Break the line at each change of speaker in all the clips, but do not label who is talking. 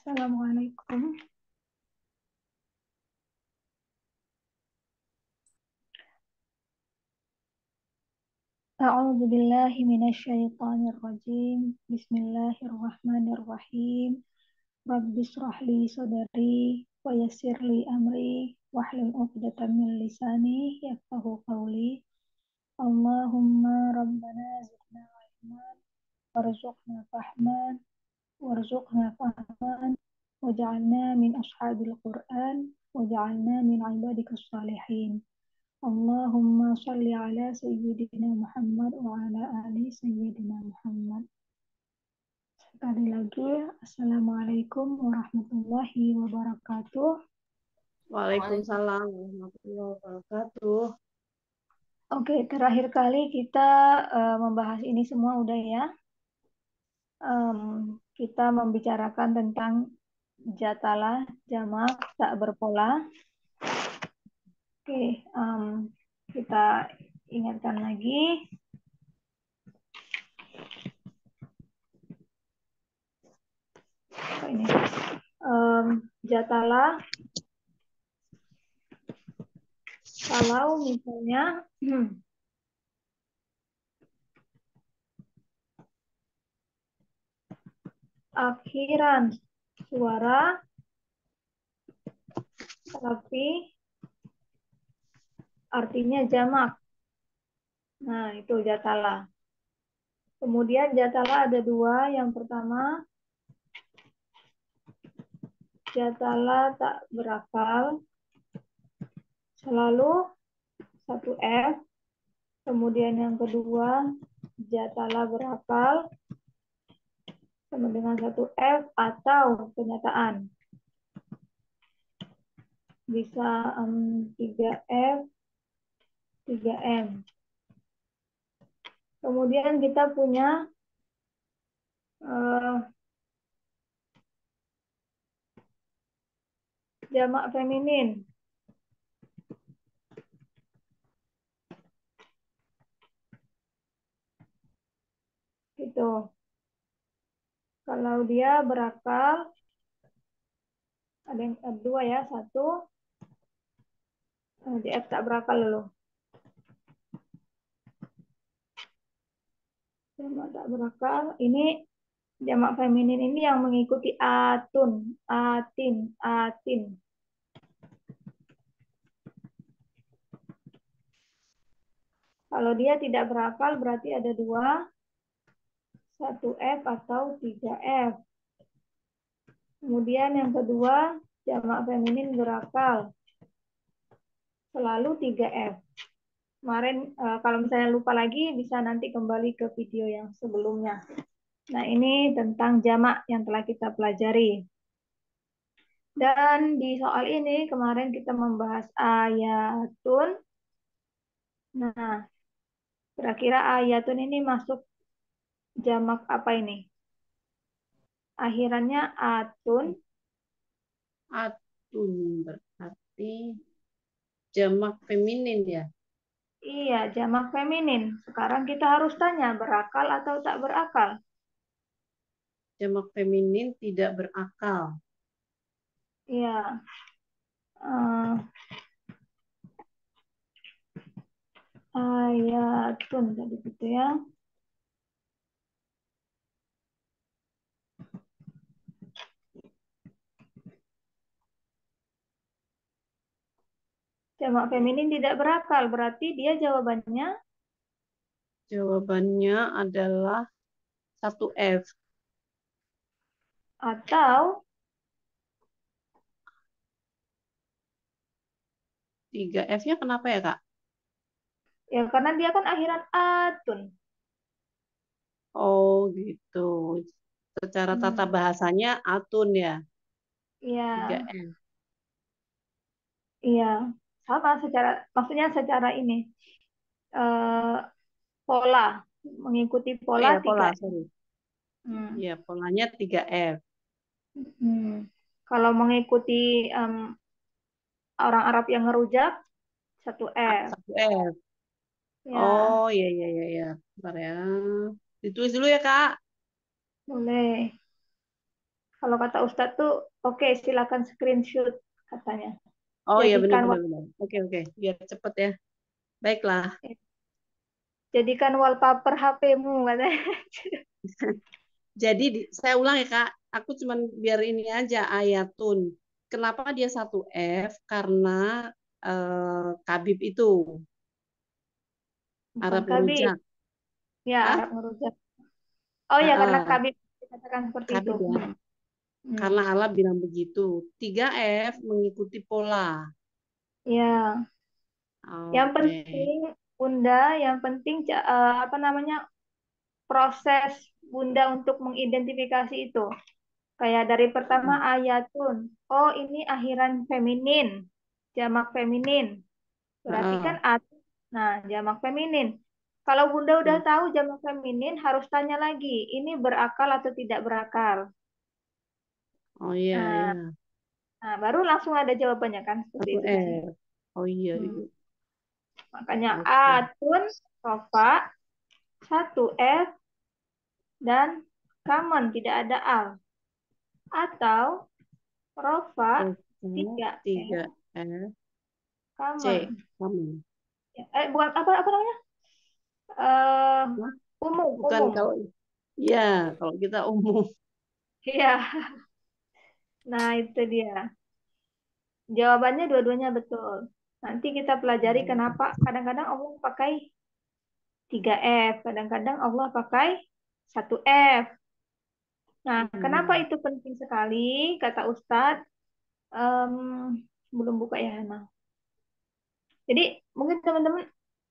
Assalamualaikum. A'udzu billahi minasyaitonir rajim. Bismillahirrahmanirrahim. Rabbi shrah li sadri wa yassir li amri wahlul 'uqdatam min lisani yafqahu qawli. Allahumma rabbana zidna ilman warzuqna fahman waj'alna min ashabil Qur'an waj'alna min ibadikas salihin. Allahumma sholli ala Sayyidina Muhammad wa ala ali Sayyidina Muhammad. Sekali lagi, Assalamualaikum warahmatullahi wabarakatuh.
Waalaikumsalam warahmatullahi wabarakatuh.
Oke, terakhir kali kita membahas ini semua udah ya. Kita membicarakan tentang jatalah jamak tak berpola. Oke, kita ingatkan lagi. Ini jatalah kalau misalnya akhiran suara tapi artinya jamak. Nah, itu jatalah. Kemudian jatalah ada dua. Yang pertama, jatalah tak berakal. Selalu satu F. Kemudian yang kedua, jatalah berakal sama dengan satu F atau kenyataan. Bisa 3F, 3M. Kemudian kita punya jamak feminin. Gitu. Kalau dia berakal, ada yang dua ya, satu. Di F tak berakal dulu. Jamak tak berakal. Ini jamak feminin ini yang mengikuti atun, atin, atin. Kalau dia tidak berakal berarti ada dua, satu F atau 3F. Kemudian yang kedua, jamak feminin berakal. Selalu 3F. Kemarin kalau misalnya lupa lagi bisa nanti kembali ke video yang sebelumnya. Nah, ini tentang jamak yang telah kita pelajari. Dan di soal ini kemarin kita membahas ayatun. Nah, kira-kira ayatun ini masuk jamak apa ini? Akhirannya atun.
Atun berarti jamak feminin ya.
Iya, jamak feminin. Sekarang kita harus tanya, berakal atau tak berakal?
Jamak feminin tidak berakal.
Iya. Ayatun tadi gitu ya. Jamak feminin tidak berakal, berarti dia jawabannya
Jawabannya adalah satu F.
atau
3F-nya kenapa ya, Kak?
ya karena dia kan akhiran atun.
Oh, gitu. Secara tata
Hmm,
bahasanya atun ya.
iya,
3F.
iya. Sama secara maksudnya secara ini eh, pola mengikuti
Oh
pola
iya,
tiga.
pola, sorry.
Hmm.
Iya, polanya 3F.
Hmm. Kalau mengikuti orang Arab yang ngerujak satu F.
Satu F.
Ya,
Oh, iya, iya, iya, iya. Bentar ya. Ditulis dulu ya, Kak.
boleh. Kalau kata Ustadz tuh, oke, silakan screenshot katanya.
Oh iya
Jadikan
benar-benar benar. Oke oke, biar cepet ya. Baiklah.
jadikan wallpaper HP-mu katanya.
Jadi saya ulang ya Kak. Aku cuman biar ini aja ayatun. Kenapa dia satu F? Karena Kabib itu
Bukan
Arab
kabit.
ngerujak.
Ya,
Hah?
Arab ngerujak. Oh ya, karena
Heeh,
kabit dikatakan seperti itu.
Kabib ya.
Hmm.
Karena Allah bilang begitu. Tiga f mengikuti pola.
Ya, yang
Oke.
penting Bunda, yang penting apa namanya proses Bunda untuk mengidentifikasi itu. Kayak dari pertama
Mm,
ayatun. Oh, ini akhiran feminin, jamak feminin. Berarti kan
heeh.
at. Nah, jamak feminin. Kalau Bunda udah
Mm.
tahu jamak feminin, harus tanya lagi, ini berakal atau tidak berakal.
Oh iya
Nah,
iya.
baru langsung ada jawabannya kan, seperti
Satu
itu di sini.
f. Oh iya
Hmm.
iya.
Makanya
Oke.
atun, sofa, satu F, dan common, tidak ada al. Atau rofa,
Oke.
tiga
Tiga
F,
f. C.
common.
Kamu.
Bukan apa namanya? eh
Hah?
umum,
Bukan
umum.
kalau ya kalau kita umum.
Iya, nah itu dia. Jawabannya dua-duanya betul. Nanti kita pelajari kenapa kadang-kadang Allah pakai tiga F, kadang-kadang Allah pakai satu F. Nah, kenapa
Hmm.
itu penting sekali? Kata Ustadz, em, belum buka ya, Hana. Jadi mungkin teman-teman,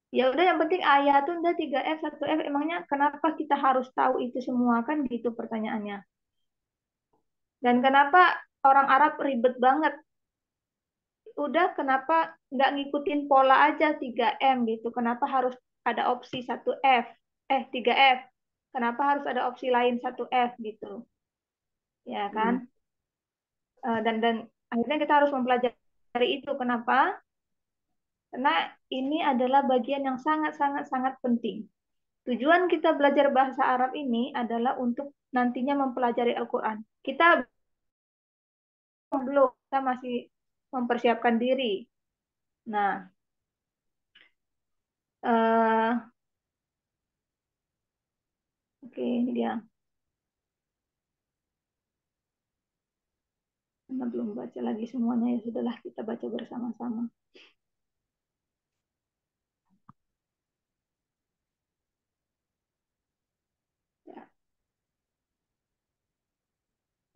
ya udah yang penting ayat tuh udah tiga F, satu F. Emangnya kenapa kita harus tahu itu semua kan gitu pertanyaannya. Dan kenapa orang Arab ribet banget udah kenapa nggak ngikutin pola aja 3M gitu? Kenapa harus ada opsi satu f 3F? Kenapa harus ada opsi lain satu f gitu? Ya
Hmm.
kan? Dan akhirnya kita harus mempelajari itu. Kenapa? Karena ini adalah bagian yang sangat-sangat sangat penting. Tujuan kita belajar bahasa Arab ini adalah untuk nantinya mempelajari Al-Quran. Kita belum, kita masih mempersiapkan diri. Nah, eh, oke ini dia. Karena belum baca lagi semuanya, ya sudahlah kita baca bersama-sama. Ya.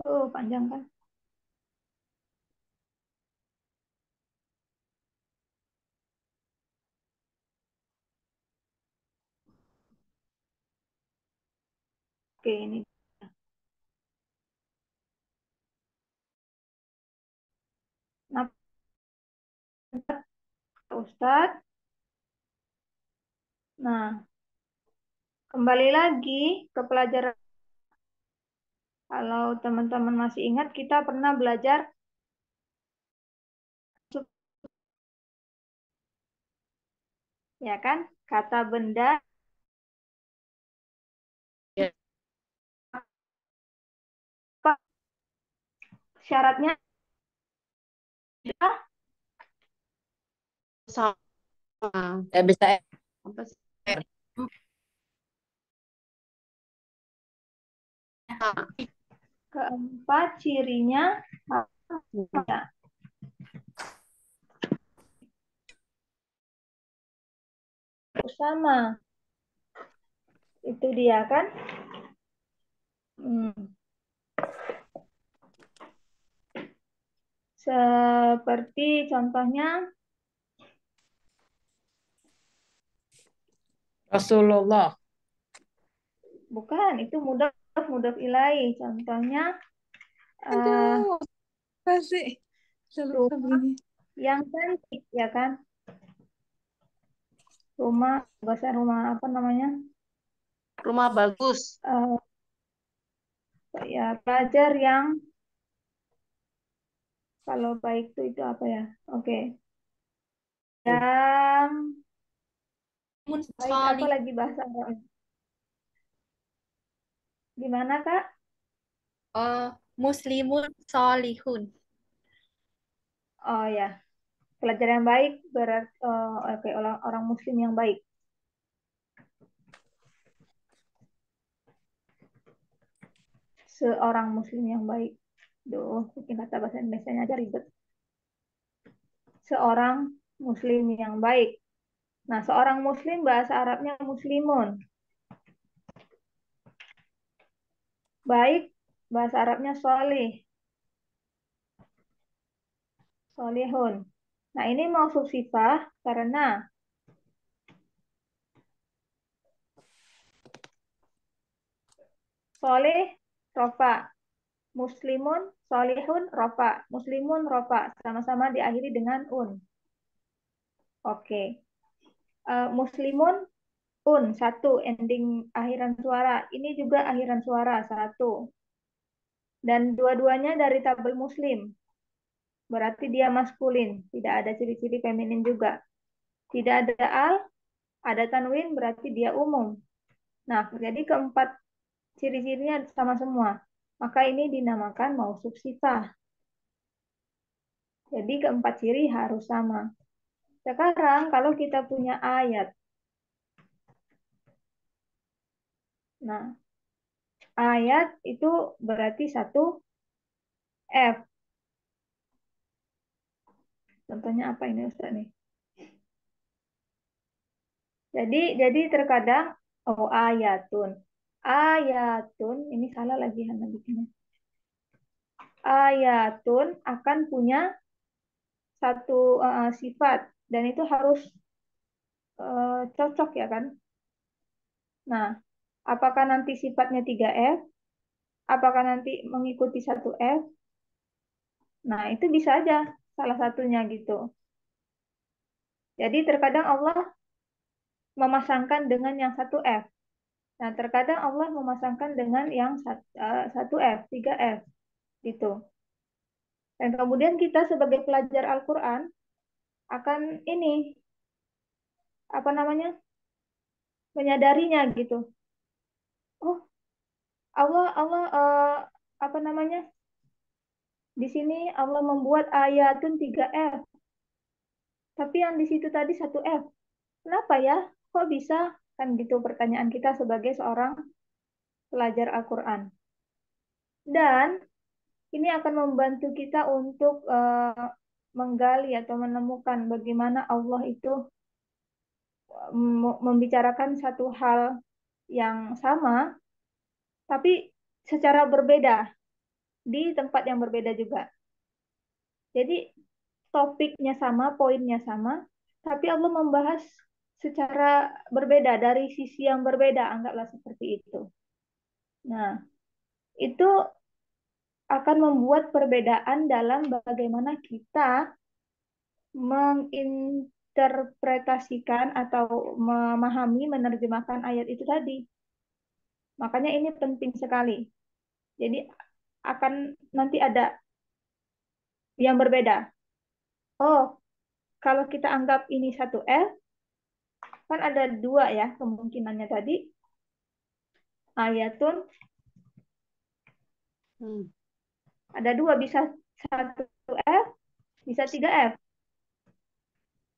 Oh, panjang kan? Oke, ini. Nah, Ustadz. Nah, kembali lagi ke pelajaran. Kalau teman-teman masih ingat, kita pernah belajar, ya kan? Kata benda,
Ya,
apa syaratnya?
sama.
Ya bisa
Apa sih?
R.
Sama.
Keempat, cirinya apa? Sama. Itu dia kan? Hmm. Seperti contohnya,
Rasulullah.
bukan, itu mudah mudah ilahi. Contohnya, eh,
Aduh, apa sih? Saya lupa
rumah
begini.
yang cantik, ya kan? Rumah, bahasa rumah apa namanya?
Rumah bagus.
Eh, ya, pelajar yang kalau baik itu apa ya? Oke. Yang
Mun
baik apa
solih.
lagi bahasa Arabnya? Gimana, Kak?
Oh, Muslimun solihun.
Oh ya, pelajar yang baik berarti oke, orang orang muslim yang baik. Seorang muslim yang baik. Duh, bikin kata bahasa Indonesia aja ribet. Seorang muslim yang baik. Nah, seorang muslim bahasa Arabnya muslimun. Baik bahasa Arabnya solih, solihun. Nah, ini mausuf sifah karena solih rofa, muslimun solihun rofa, muslimun rofa, sama-sama diakhiri dengan un. Oke. Muslimun un satu ending akhiran suara. Ini juga akhiran suara satu. Dan dua-duanya dari tabel muslim. Berarti dia maskulin, tidak ada ciri-ciri feminin juga. Tidak ada al, ada tanwin berarti dia umum. Nah, jadi keempat ciri-cirinya sama semua. Maka ini dinamakan mausuf sifah. Jadi keempat ciri harus sama. Sekarang kalau kita punya ayat. Nah, ayat itu berarti satu F. Contohnya apa ini Ustaz nih? Jadi terkadang ayatun. Ayatun ini salah lagi Hana bikinnya. Ayatun akan punya satu sifat dan itu harus cocok ya kan? Nah, apakah nanti sifatnya 3F? Apakah nanti mengikuti satu F? Nah, itu bisa aja salah satunya gitu. Jadi terkadang Allah memasangkan dengan yang satu F. Nah, terkadang Allah memasangkan dengan yang satu F, 3F gitu. Dan kemudian kita sebagai pelajar Al-Quran akan ini, apa namanya, menyadarinya gitu. Oh, Allah apa namanya, di sini Allah membuat ayatun 3F, tapi yang di situ tadi satu F. Kenapa ya? Kok bisa? Kan gitu pertanyaan kita sebagai seorang pelajar Al-Quran. Dan ini akan membantu kita untuk menggali atau menemukan bagaimana Allah itu membicarakan satu hal yang sama, tapi secara berbeda di tempat yang berbeda juga. Jadi topiknya sama, poinnya sama, tapi Allah membahas secara berbeda dari sisi yang berbeda, anggaplah seperti itu. Nah, itu akan membuat perbedaan dalam bagaimana kita menginterpretasikan atau memahami, menerjemahkan ayat itu tadi. Makanya ini penting sekali. Jadi akan nanti ada yang berbeda. Oh, kalau kita anggap ini satu F, kan ada dua ya kemungkinannya tadi. Ayatun ada dua, bisa satu F, bisa 3F.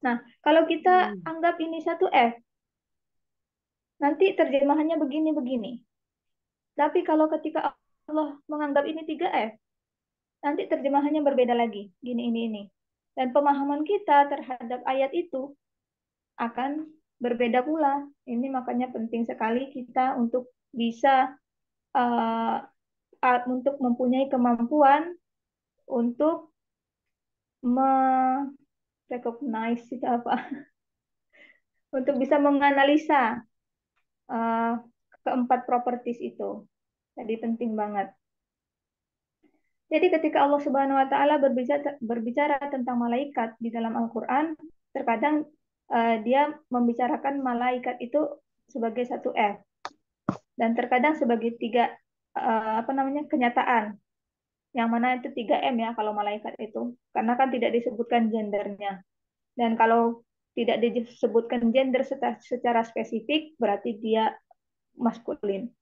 Nah, kalau kita anggap ini satu F, nanti terjemahannya begini-begini. Tapi kalau ketika Allah menganggap ini 3F, nanti terjemahannya berbeda lagi. Gini, ini. Dan pemahaman kita terhadap ayat itu akan berbeda pula. Ini makanya penting sekali kita untuk bisa untuk mempunyai kemampuan untuk recognize itu apa? Untuk bisa menganalisa uh, keempat properties itu. Jadi penting banget. Jadi ketika Allah Subhanahu wa taala berbicara tentang malaikat di dalam Al-Qur'an, terkadang dia membicarakan malaikat itu sebagai satu F dan terkadang sebagai tiga apa namanya, kenyataan. Yang mana itu 3M ya kalau malaikat itu. Karena kan tidak disebutkan gendernya. Dan kalau tidak disebutkan gender secara spesifik, berarti dia maskulin.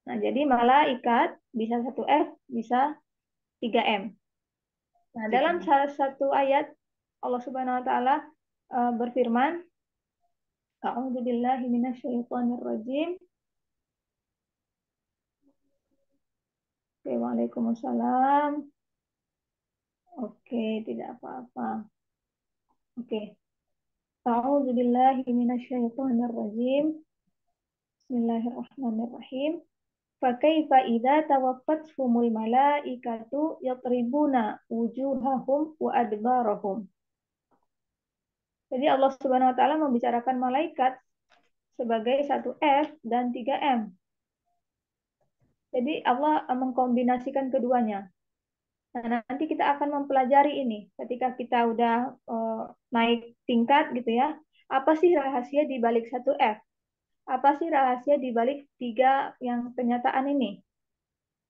Nah, jadi malaikat bisa 1F, bisa 3M. Nah, dalam salah satu ayat Allah Subhanahu wa taala berfirman, A'udzubillahi minasyaitonirrajim. Oke, Waalaikumsalam. Oke, tidak apa-apa. Oke. A'udzubillahi minasyaitonirrajim. Bismillahirrahmanirrahim. Fakaifa idza tawaffatuhumul malaikatu yatribuna wujuhahum wa adbarahum. Jadi Allah Subhanahu wa taala membicarakan malaikat sebagai 1F dan 3M. Jadi Allah mengkombinasikan keduanya. Nah, nanti kita akan mempelajari ini ketika kita udah naik tingkat gitu ya. Apa sih rahasia di balik 1F? Apa sih rahasia di balik 3 yang kenyataan ini?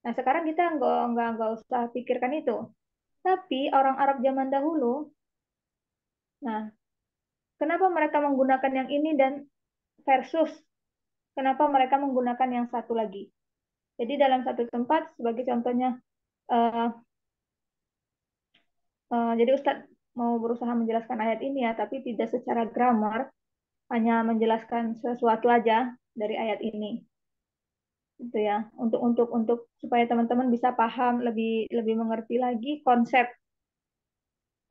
Nah, sekarang kita nggak usah pikirkan itu. Tapi orang Arab zaman dahulu, nah, kenapa mereka menggunakan yang ini dan versus kenapa mereka menggunakan yang satu lagi? Jadi dalam satu tempat, sebagai contohnya, eh, jadi Ustadz mau berusaha menjelaskan ayat ini ya, tapi tidak secara grammar, hanya menjelaskan sesuatu aja dari ayat ini, gitu ya. Untuk supaya teman-teman bisa paham lebih lebih mengerti lagi konsep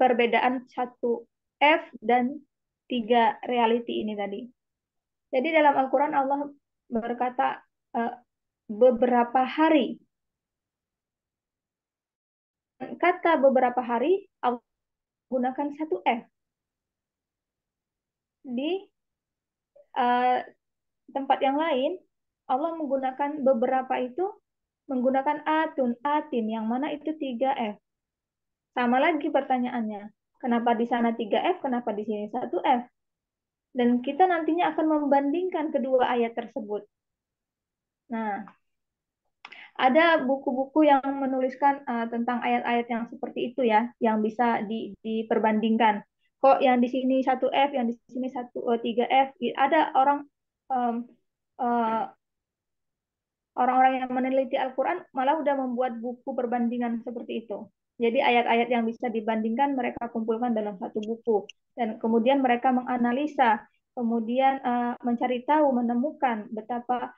perbedaan 1F dan 3 reality ini tadi. Jadi dalam Al-Quran Allah berkata eh, beberapa hari. Kata beberapa hari Allah gunakan 1F. Di eh, tempat yang lain Allah menggunakan beberapa itu menggunakan atun, atin, yang mana itu 3F. Sama lagi pertanyaannya. Kenapa di sana 3F, kenapa di sini 1F? Dan kita nantinya akan membandingkan kedua ayat tersebut. Nah, ada buku-buku yang menuliskan tentang ayat-ayat yang seperti itu ya, yang bisa diperbandingkan. Kok yang di sini 1F, yang di sini 3F. Ada um, uh, orang-orang yang meneliti Al-Quran malah udah membuat buku perbandingan seperti itu. Jadi ayat-ayat yang bisa dibandingkan mereka kumpulkan dalam satu buku. Dan kemudian mereka menganalisa, kemudian mencari tahu, menemukan betapa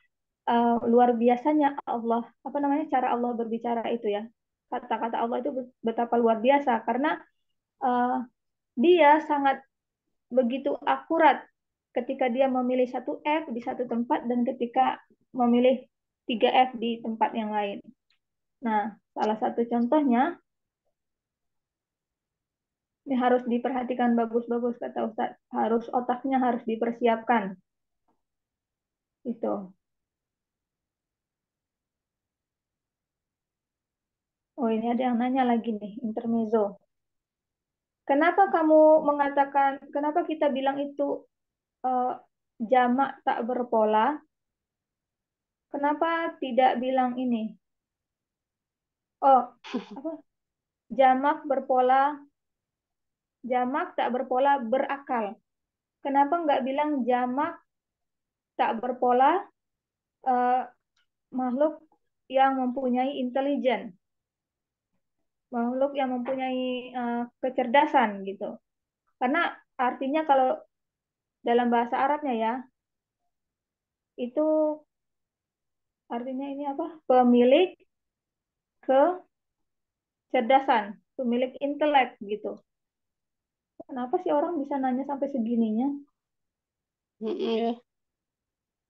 luar biasanya Allah, apa namanya, cara Allah berbicara itu ya. Kata-kata Allah itu betapa luar biasa karena uh, dia sangat begitu akurat ketika dia memilih 1F di satu tempat dan ketika memilih 3F di tempat yang lain. Nah, salah satu contohnya ini harus diperhatikan bagus-bagus kata Ustadz, harus otaknya harus dipersiapkan. Itu. Oh, ini ada yang nanya lagi nih, intermezzo. Kenapa kita bilang itu eh, jamak tak berpola? Kenapa tidak bilang ini? Oh, apa? Jamak berpola, jamak tak berpola berakal. Kenapa nggak bilang jamak tak berpola eh, makhluk yang mempunyai intelijen, makhluk yang mempunyai kecerdasan gitu? Karena artinya kalau dalam bahasa Arabnya ya, itu artinya ini apa? Pemilik kecerdasan, pemilik intelek gitu. Kenapa sih orang bisa nanya sampai segininya?
Ya,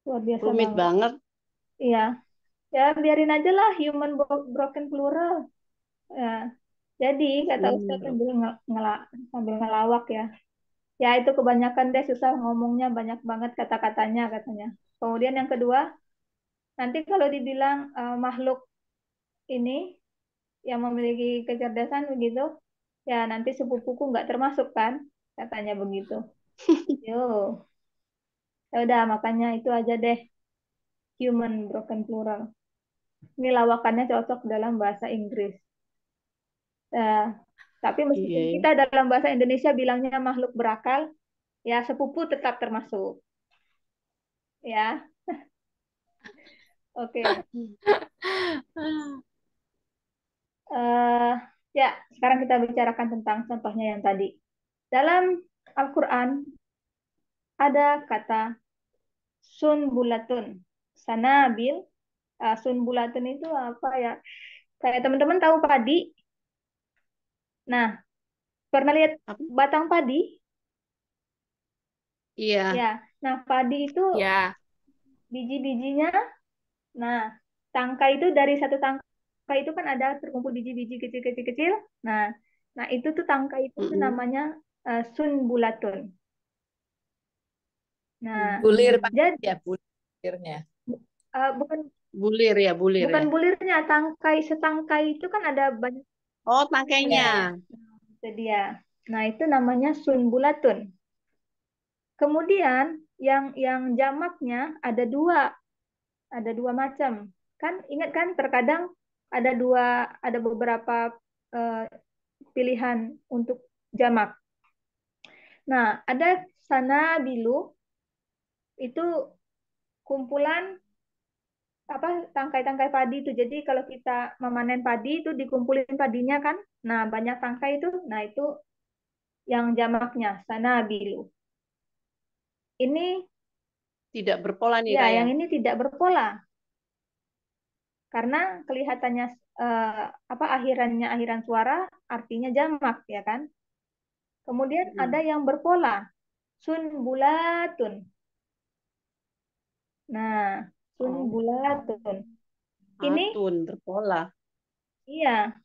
Luar biasa
rumit
banget.
banget.
Iya, ya biarin aja lah human broken plural. Ya, jadi kata Ustadz
Hmm.
sambil ngelawak ya. Ya itu kebanyakan deh susah ngomongnya, banyak banget kata-katanya katanya. Kemudian yang kedua, nanti kalau dibilang makhluk ini yang memiliki kecerdasan begitu, ya nanti sepupuku nggak termasuk kan, katanya begitu. Yo, ya udah makanya itu aja deh human broken plural. Ini lawakannya cocok dalam bahasa Inggris. Nah, tapi meskipun
Iya.
kita dalam bahasa Indonesia bilangnya makhluk berakal, ya sepupu tetap termasuk. Ya, Oke. Eh, ya, sekarang kita bicarakan tentang contohnya yang tadi. Dalam Al-Quran ada kata sunbulatun, sanabil. Sunbulatun itu apa ya? Kayak teman-teman tahu padi. Nah, pernah lihat
Apa?
batang padi?
Iya.
Ya. Nah, padi itu
Ya.
biji-bijinya. Nah, tangkai itu dari satu tangkai itu kan ada terkumpul biji-biji kecil-kecil-kecil. Nah, nah itu tuh tangkai itu tuh
Mm-mm.
namanya sunbulatun. Nah,
Bulir Pak.
jadi
Ya, bulirnya.
bukan
Bulir ya, bulir
bukan
ya.
bulirnya, tangkai setangkai itu kan ada banyak
Oh,
tangkainya.
tangkainya.
Ya.
Itu dia. Nah, itu namanya sunbulatun. Kemudian yang jamaknya ada dua macam. Kan ingat kan terkadang ada beberapa eh, pilihan untuk jamak. Nah, ada sanabilu itu kumpulan apa tangkai-tangkai padi itu. Jadi kalau kita memanen padi itu dikumpulin padinya kan. Nah, banyak tangkai itu. Nah, itu yang jamaknya sanabilu. Ini
Tidak berpola nih,
ya
Raya.
yang ini tidak berpola karena kelihatannya apa akhiran suara artinya jamak ya kan. Kemudian ada
Mm.
yang berpola sunbulatun. Nah,
Oh,
sunbulatun. Ini
atun berpola.
iya,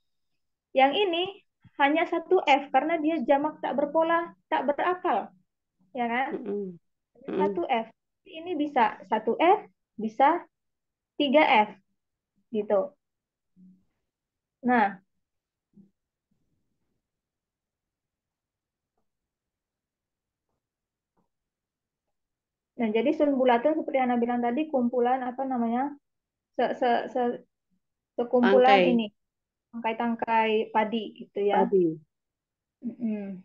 yang ini hanya satu F karena dia jamak tak berpola, tak berakal, ya kan?
Mm-mm.
Satu
Mm-mm.
F. Ini bisa satu F, bisa tiga F, gitu. Nah, nah jadi sunbulatun seperti yang Anda bilang tadi kumpulan apa namanya? Se, se, se, sekumpulan
Tangkai
ini tangkai-tangkai padi gitu ya.
padi.
Mm-mm.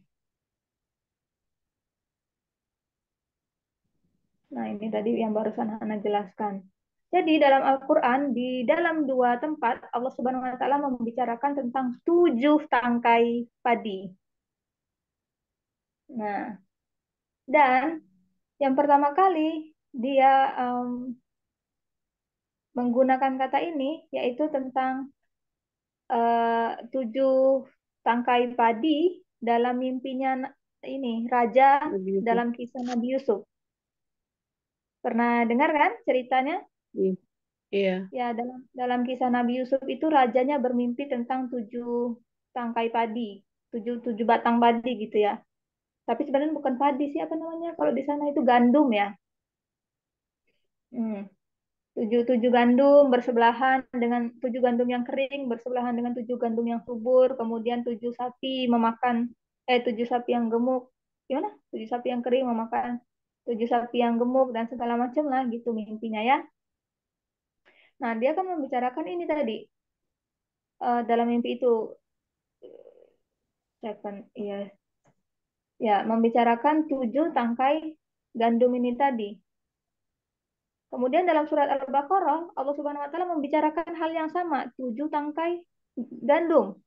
Nah, ini tadi yang barusan Hana jelaskan. Jadi dalam Al-Quran, di dalam dua tempat, Allah Subhanahu wa Ta'ala membicarakan tentang tujuh tangkai padi. Nah, dan yang pertama kali dia menggunakan kata ini, yaitu tentang tujuh tangkai padi dalam mimpinya ini, raja
Nabi Yusuf.
dalam kisah Nabi Yusuf. Pernah dengar kan ceritanya?
Iya. Iya.
Ya, dalam kisah Nabi Yusuf itu rajanya bermimpi tentang tujuh tangkai padi, tujuh batang padi gitu ya. Tapi sebenarnya bukan padi sih, apa namanya? Kalau di sana itu gandum ya. Hmm. Tujuh gandum bersebelahan dengan tujuh gandum yang kering bersebelahan dengan tujuh gandum yang subur. Kemudian tujuh sapi yang gemuk. Gimana? Tujuh sapi yang kering memakan tujuh sapi yang gemuk dan segala macam lah gitu mimpinya ya. Nah, dia kan membicarakan ini tadi dalam mimpi itu seven, iya, ya membicarakan tujuh tangkai gandum ini tadi. Kemudian dalam surat Al-Baqarah, Allah Subhanahu wa taala membicarakan hal yang sama, tujuh tangkai gandum.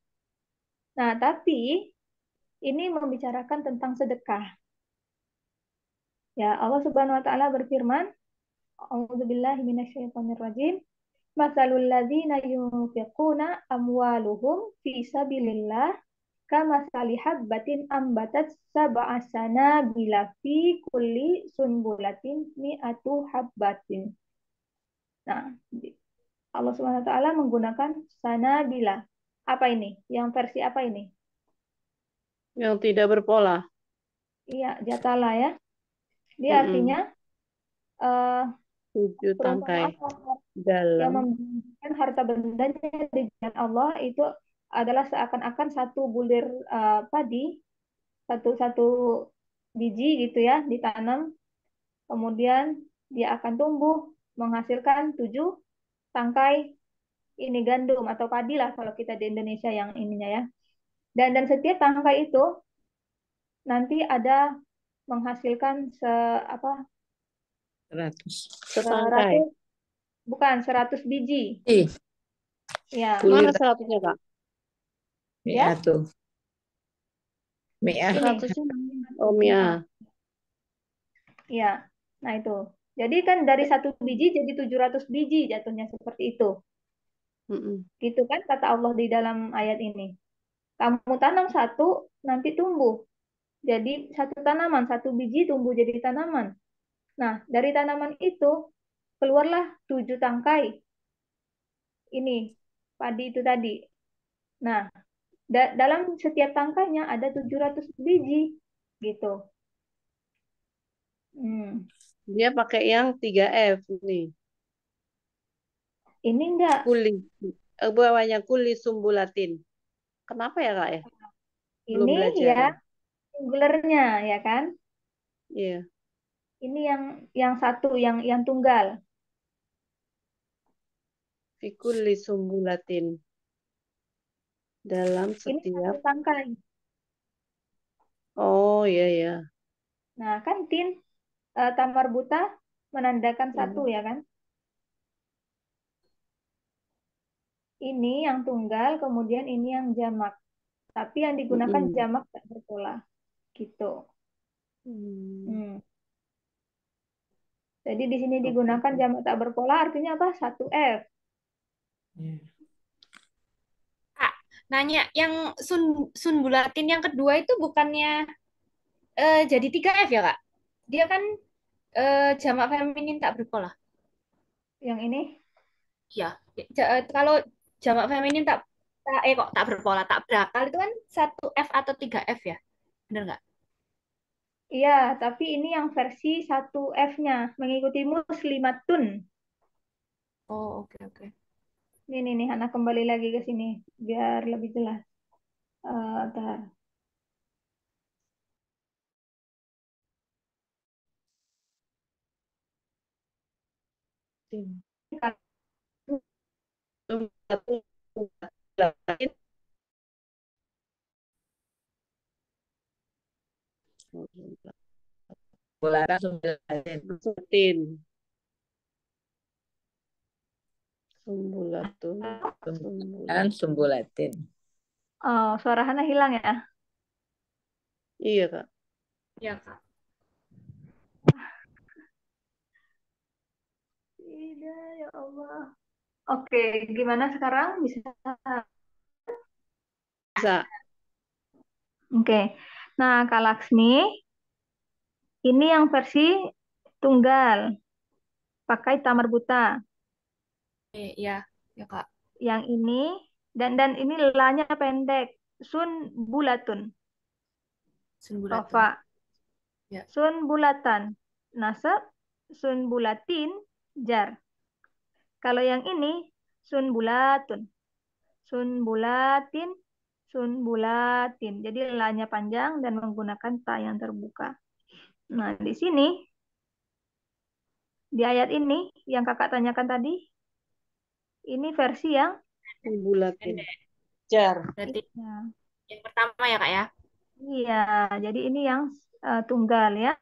Nah, tapi ini membicarakan tentang sedekah. Ya, Allah Subhanahu wa taala berfirman, A'udzubillahi minasyaitonirrajim. Masalul ladzina yunfiquna amwaluhum fi sabilillah kama habbatin ambatat sab'a sanabila fi kulli sunbulatin mi'atu habbatin. Nah, Allah Subhanahu wa taala menggunakan sanabila. Apa ini? Yang versi apa ini?
Yang tidak berpola.
Iya, jatala ya. Dia artinya
Mm-mm.
eh,
Tujuh tangkai
perumpamaan yang
dalam.
memberikan harta bendanya di jalan Allah itu adalah seakan-akan satu bulir padi, satu biji gitu ya, ditanam, kemudian dia akan tumbuh menghasilkan tujuh tangkai ini gandum atau padi lah kalau kita di Indonesia yang ininya ya. Dan setiap tangkai itu nanti ada menghasilkan apa
100.
Setangkai.
100 Bukan 100 biji.
Ih,
Ya,
Mana
kulit
100-nya, Kak?
Mia
ya.
tuh. Mia.
Ini
100-nya. Oh, Mia.
ya. Nah, itu. Jadi kan dari 1 biji jadi 700 biji jatuhnya seperti itu.
Mm-mm.
Gitu kan kata Allah di dalam ayat ini. Kamu tanam satu, nanti tumbuh. Jadi satu tanaman, 1 biji tumbuh jadi tanaman. Nah, dari tanaman itu keluarlah 7 tangkai ini padi itu tadi. Nah, dalam setiap tangkainya ada 700 biji gitu. Hmm.
Dia pakai yang 3F nih.
Ini enggak,
Kuli. Bawahnya kuli sumbulatin. Kenapa ya, Kak ya? Belum
ini
belajar
ya
ya?
singularnya ya kan?
Iya.
Ini yang satu yang tunggal.
Fikuli sumbulatin. Dalam
Ini satu
setiap.
tangkai.
Oh, iya, iya.
Nah, kan tin tamar buta menandakan satu
Iya.
ya kan? Ini yang tunggal, kemudian ini yang jamak. Tapi yang digunakan
Mm-mm.
jamak tak berpola gitu.
Hmm.
Hmm. Jadi di sini
Oke,
digunakan
oke.
jamak tak berpola artinya apa? 1F.
Kak, nanya yang sun bulatin yang kedua itu bukannya jadi 3F ya, Kak? Dia kan jamak feminin tak berpola.
Yang ini,
Iya. Kalau jamak feminin kok tak berpola, tak berakal itu kan 1F atau 3F ya? Bener nggak?
iya, tapi ini yang versi 1F-nya mengikuti muslimatun.
Oh, oke oke.
Nih, anak kembali lagi ke sini biar lebih jelas. Bentar.
Bulatan sumbulatin.
Sumbulatin. Sumbulatun.
Dan
Sumbulat.
sumbulatin.
Oh, suara Hana hilang ya?
Iya, Kak.
Iya, Kak.
Tidak, ya Allah. Oke, gimana sekarang? Bisa?
Bisa.
Oke. Nah, Kak Laksmi, ini yang versi tunggal, pakai tamar buta.
Iya, ya Kak.
Yang ini dan ini lanya pendek. Sun bulatun.
Sun bulatun.
Rofa.
Ya.
Sun bulatan. Nasab. Sun bulatin. Jar. Kalau yang ini sun bulatun. Sun bulatin. Sun bulatin. Jadi lanya panjang dan menggunakan ta yang terbuka. Nah, di sini, di ayat ini, yang kakak tanyakan tadi, ini versi yang
Sumbulatin.
Pendek.
Jar.
Berarti
ya,
yang pertama ya, Kak ya?
iya, jadi ini yang tunggal ya.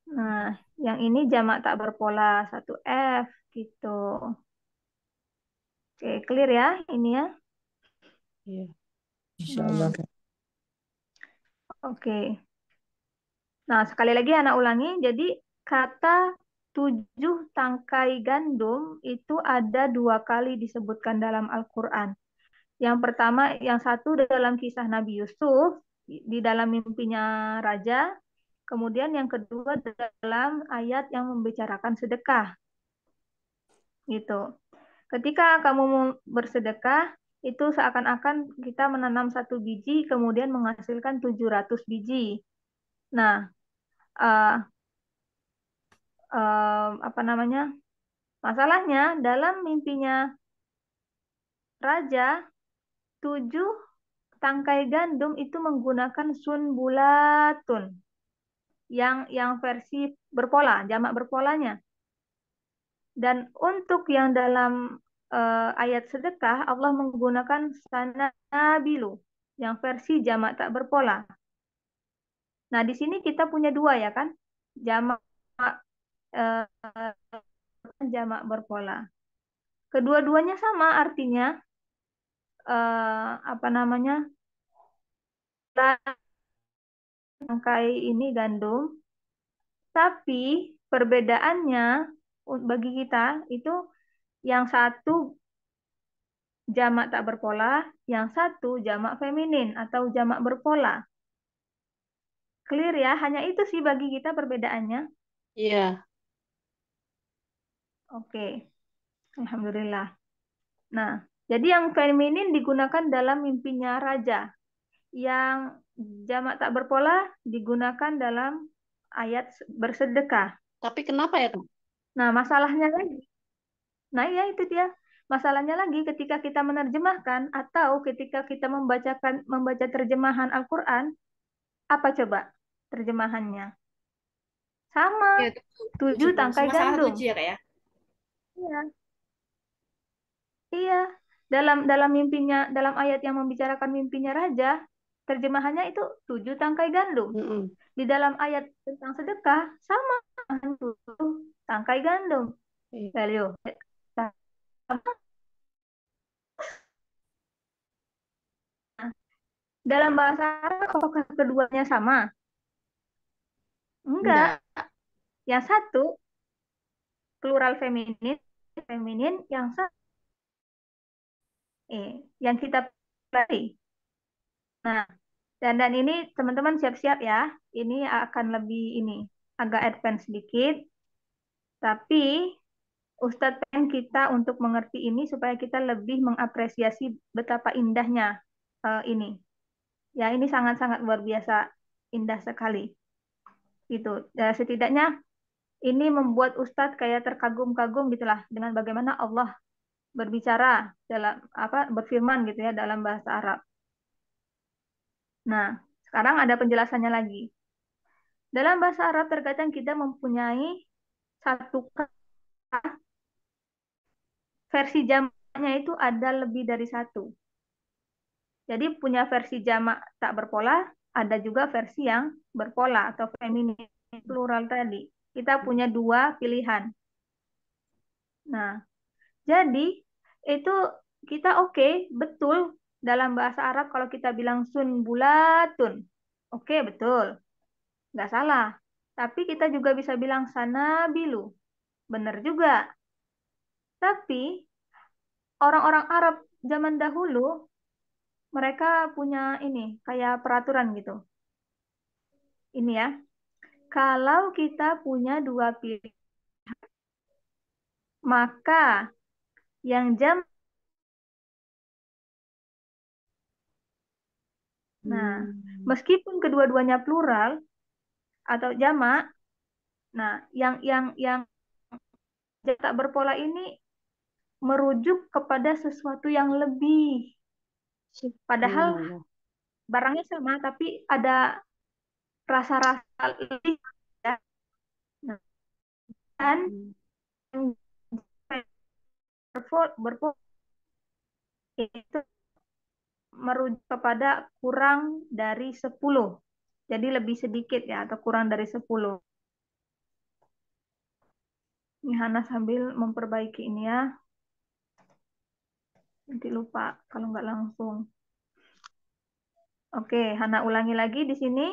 Nah, yang ini jamak tak berpola 1F gitu. Oke, clear ya ini ya.
Iya.
Insya Allah.
Hmm, oke. Nah, sekali lagi anak ulangi. Jadi kata 7 tangkai gandum itu ada 2 kali disebutkan dalam Al-Quran. Yang pertama, yang satu dalam kisah Nabi Yusuf di dalam mimpinya raja. Kemudian yang kedua dalam ayat yang membicarakan sedekah. Gitu. Ketika kamu mau bersedekah, itu seakan-akan kita menanam 1 biji, kemudian menghasilkan 700 biji. Nah, eh, apa namanya? Masalahnya dalam mimpinya raja, 7 tangkai gandum itu menggunakan sunbulatun, yang versi berpola, jamak berpolanya. Dan untuk yang dalam ayat sedekah, Allah menggunakan sanabilu, yang versi jamak tak berpola. Nah, di sini kita punya dua ya kan? Jamak jamak berpola. Kedua-duanya sama artinya apa namanya? Tangkai ini gandum, tapi perbedaannya bagi kita itu yang satu jamak tak berpola, yang satu jamak feminin atau jamak berpola. Clear ya? Hanya itu sih bagi kita perbedaannya.
Iya.
Oke, Alhamdulillah. Nah, jadi yang feminin digunakan dalam mimpinya raja. Yang jamak tak berpola digunakan dalam ayat bersedekah.
Tapi kenapa ya, Kak?
Nah, masalahnya lagi. Nah, ya itu dia. Masalahnya lagi ketika kita menerjemahkan atau ketika kita membaca terjemahan Al-Qur'an, apa coba terjemahannya? Sama,
Ya,
7
tujuh.
tangkai
Masalah
gandum.
7 ya Kak ya.
Iya, iya. Dalam mimpinya, dalam ayat yang membicarakan mimpinya raja, terjemahannya itu 7 tangkai gandum.
Mm-mm.
Di dalam ayat tentang sedekah, sama 7 tangkai gandum.
Iya.
Lalu, dalam bahasa Arab, apakah keduanya sama? Enggak.
Enggak.
Yang satu plural feminin, feminin, yang satu yang kita pelajari. Nah, dan ini teman-teman siap-siap ya. Ini akan lebih ini agak advance sedikit, tapi Ustadz pengen kita untuk mengerti ini supaya kita lebih mengapresiasi betapa indahnya ini. Ya, ini sangat-sangat luar biasa indah sekali. Gitu. Ya, setidaknya ini membuat Ustadz kayak terkagum-kagum gitulah dengan bagaimana Allah berbicara dalam apa berfirman gitu ya dalam bahasa Arab. Nah, sekarang ada penjelasannya lagi. Dalam bahasa Arab terkadang kita mempunyai satu versi jamaknya itu ada lebih dari satu. Jadi punya versi jamak tak berpola, ada juga versi yang berpola atau feminin plural tadi. Kita punya dua pilihan. Nah, jadi itu kita oke, betul dalam bahasa Arab kalau kita bilang sun bulatun. Oke, betul. Nggak salah. Tapi kita juga bisa bilang sanabilu. Benar juga. Tapi orang-orang Arab zaman dahulu mereka punya ini kayak peraturan gitu. Ini ya. Kalau kita punya dua pilihan, maka yang nah, meskipun kedua-duanya plural atau jamak, nah yang tak berpola ini merujuk kepada sesuatu yang lebih. Padahal
Subhanallah.
barangnya sama, tapi ada rasa-rasa lebih. Ya. Nah, dan berpola itu merujuk kepada kurang dari 10. Jadi lebih sedikit ya, atau kurang dari 10. Ini Hana sambil memperbaiki ini ya. Nanti lupa kalau nggak langsung. Oke, Hana ulangi lagi di sini.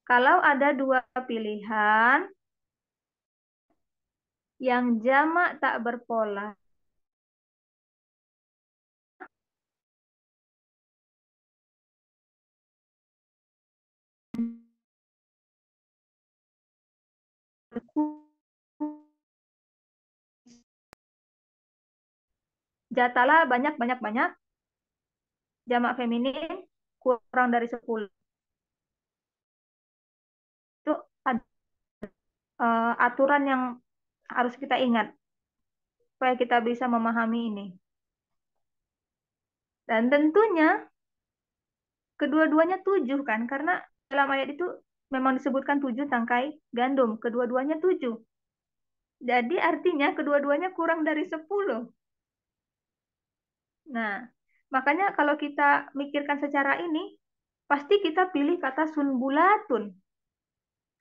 Kalau ada dua pilihan yang jamak tak berpola, jatalah banyak, jamak feminin kurang dari 10. Itu ada aturan yang harus kita ingat supaya kita bisa memahami ini. Dan tentunya kedua-duanya 7 kan, karena dalam ayat itu memang disebutkan 7 tangkai gandum, kedua-duanya 7. Jadi artinya kedua-duanya kurang dari 10. Nah, makanya kalau kita mikirkan secara ini, pasti kita pilih kata sunbulatun.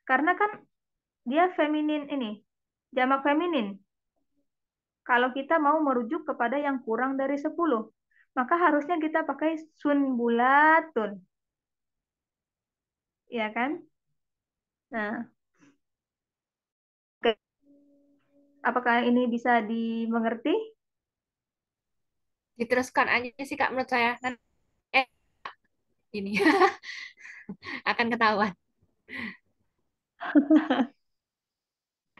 Karena kan dia feminin ini, jamak feminin. kalau kita mau merujuk kepada yang kurang dari 10. Maka harusnya kita pakai sunbulatun. Ya kan? Nah, apakah ini bisa dimengerti?
Diteruskan aja sih Kak menurut saya. Eh, ini akan ketahuan.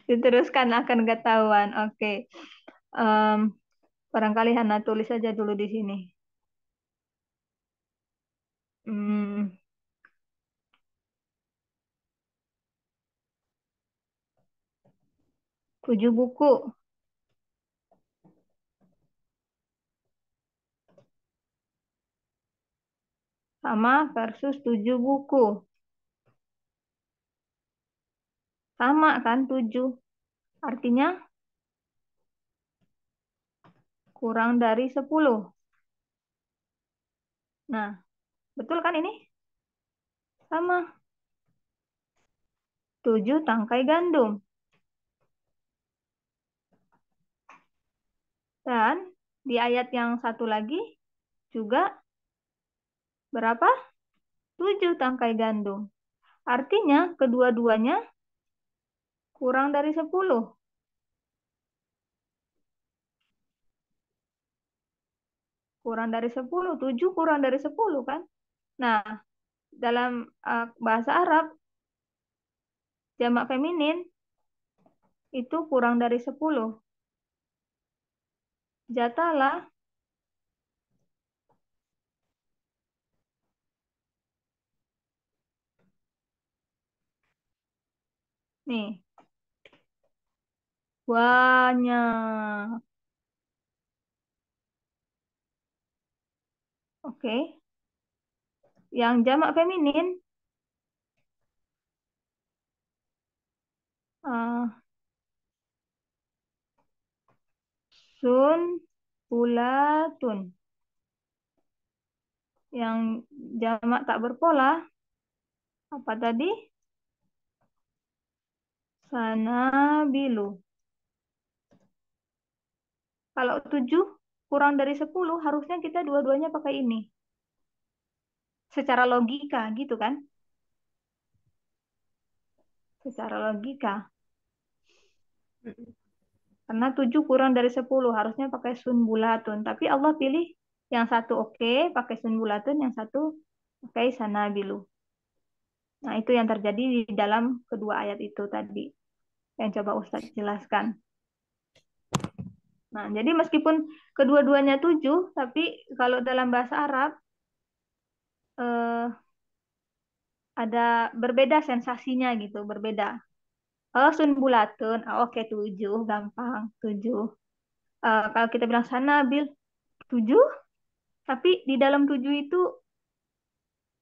Diteruskan akan ketahuan. Oke. Em, barangkali Hana tulis saja dulu di sini. Hmm, 7 buku sama versus 7 buku. Sama kan 7. Artinya kurang dari 10. Nah, betul kan ini? Sama. 7 tangkai gandum. Dan di ayat yang satu lagi juga berapa? 7 tangkai gandum. Artinya kedua-duanya kurang dari 10. Kurang dari 10. 7 kurang dari 10 kan? Nah, dalam bahasa Arab, jamak feminin itu kurang dari 10. Jatalah, nih, banyak. Oke. Yang jamak feminin, uh, sun, bulatun. Yang jamak tak berpola, apa tadi? Sanabilu. Kalau 7 kurang dari 10, harusnya kita dua-duanya pakai ini. Secara logika, gitu kan? Secara logika. Karena 7 kurang dari 10, harusnya pakai sunbulatun. Tapi Allah pilih yang satu oke, pakai sunbulatun, yang satu pakai sanabilu. Nah, itu yang terjadi di dalam kedua ayat itu tadi, yang coba Ustadz jelaskan. Nah, jadi meskipun kedua-duanya 7, tapi kalau dalam bahasa Arab, eh, ada berbeda sensasinya gitu, berbeda. Kalau sunbulatun, oke 7, gampang, 7. Kalau kita bilang sanabil, 7, tapi di dalam 7 itu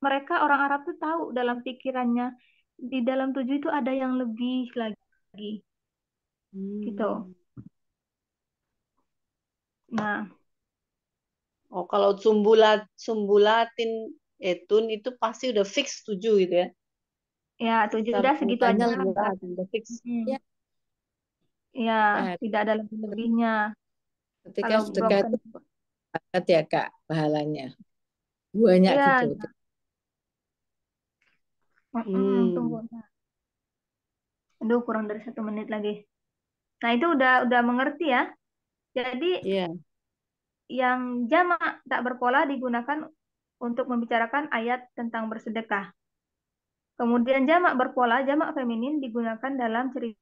mereka orang Arab tuh tahu dalam pikirannya di dalam 7 itu ada yang lebih lagi gitu.
Hmm.
Nah,
Oh, kalau sumbulatin etun itu pasti udah fix 7 gitu ya.
ya 7
Kalau
udah segitu aja.
Tanya
bulat udah fix.
Hmm.
ya,
Ya,
Kak.
tidak ada lebih-lebihnya.
Ketika
Kalau
sedekah
broken,
itu banget ya Kak pahalanya. Banyak
ya,
gitu.
tunggu.
Hmm.
Aduh, kurang dari 1 menit lagi. Nah, itu udah mengerti ya. Jadi
Iya.
yang jamak tak berpola digunakan untuk membicarakan ayat tentang bersedekah. Kemudian jamak berpola, jamak feminin digunakan dalam cerita